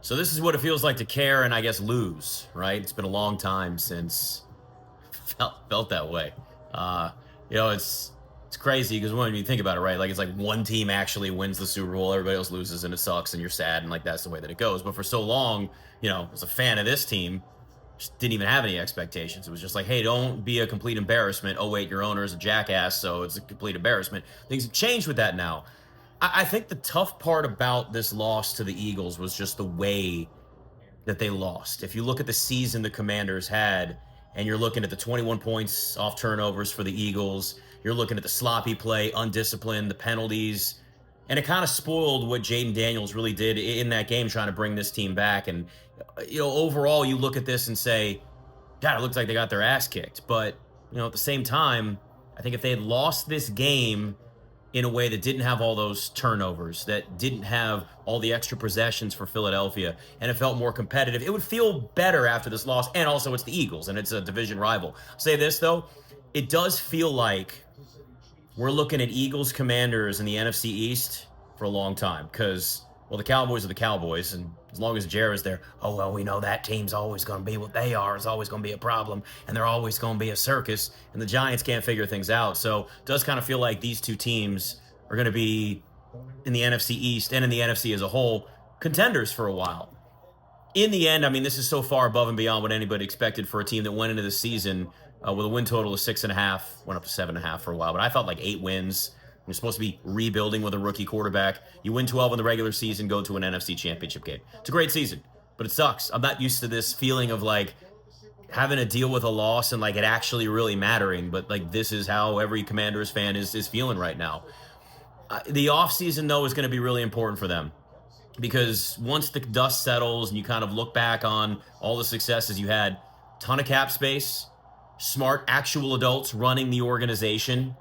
So this is what it feels like to care and I guess lose, right? It's been a long time since felt that way. Uh, it's crazy because when you think about it, right? Like it's like one team actually wins the Super Bowl, everybody else loses, and it sucks, and you're sad, and like that's the way that it goes. But for so long, as a fan of this team, just didn't even have any expectations. It was just like, hey, don't be a complete embarrassment. Oh wait, your owner is a jackass, so it's a complete embarrassment. Things have changed with that now. I think the tough part about this loss to the Eagles was just the way that they lost. If you look at the season the Commanders had, and you're looking at the 21 points off turnovers for the Eagles, you're looking at the sloppy play, undisciplined, the penalties, and it kind of spoiled what Jaden Daniels really did in that game, trying to bring this team back. And overall, you look at this and say, God, it looks like they got their ass kicked. But at the same time, I think if they had lost this game in a way that didn't have all those turnovers, that didn't have all the extra possessions for Philadelphia, and it felt more competitive, it would feel better after this loss. And also, it's the Eagles, and it's a division rival. I'll say this, though, it does feel like we're looking at Eagles Commanders in the NFC East for a long time because, well, the Cowboys are the Cowboys, and as long as Jared's there, oh, well, we know that team's always going to be what they are. It's always going to be a problem, and they're always going to be a circus, and the Giants can't figure things out. So it does kind of feel like these two teams are going to be in the NFC East and in the NFC as a whole contenders for a while. In the end, I mean, this is so far above and beyond what anybody expected for a team that went into the season with a win total of 6.5, went up to 7.5 for a while, but I thought like 8 wins. You're supposed to be rebuilding with a rookie quarterback. You win 12 in the regular season, go to an NFC championship game. It's a great season, but it sucks. I'm not used to this feeling of like having to deal with a loss and like it actually really mattering, but like this is how every Commanders fan is feeling right now. The offseason, though, is going to be really important for them because once the dust settles and you kind of look back on all the successes you had, ton of cap space, smart actual adults running the organization,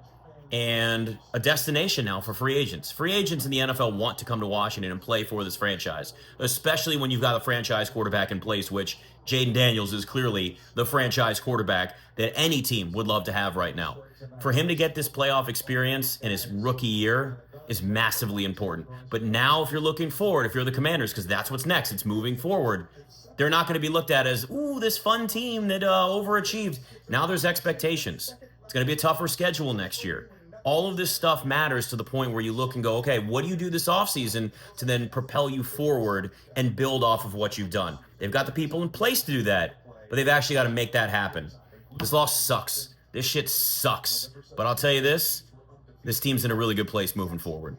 and a destination now for free agents. Free agents in the NFL want to come to Washington and play for this franchise, especially when you've got a franchise quarterback in place, which Jaden Daniels is clearly the franchise quarterback that any team would love to have right now. For him to get this playoff experience in his rookie year is massively important. But now if you're looking forward, if you're the Commanders, because that's what's next, it's moving forward, they're not going to be looked at as, ooh, this fun team that overachieved. Now there's expectations. It's going to be a tougher schedule next year. All of this stuff matters to the point where you look and go, okay, what do you do this offseason to then propel you forward and build off of what you've done? They've got the people in place to do that, but they've actually got to make that happen. This loss sucks. This shit sucks. But I'll tell you this team's in a really good place moving forward.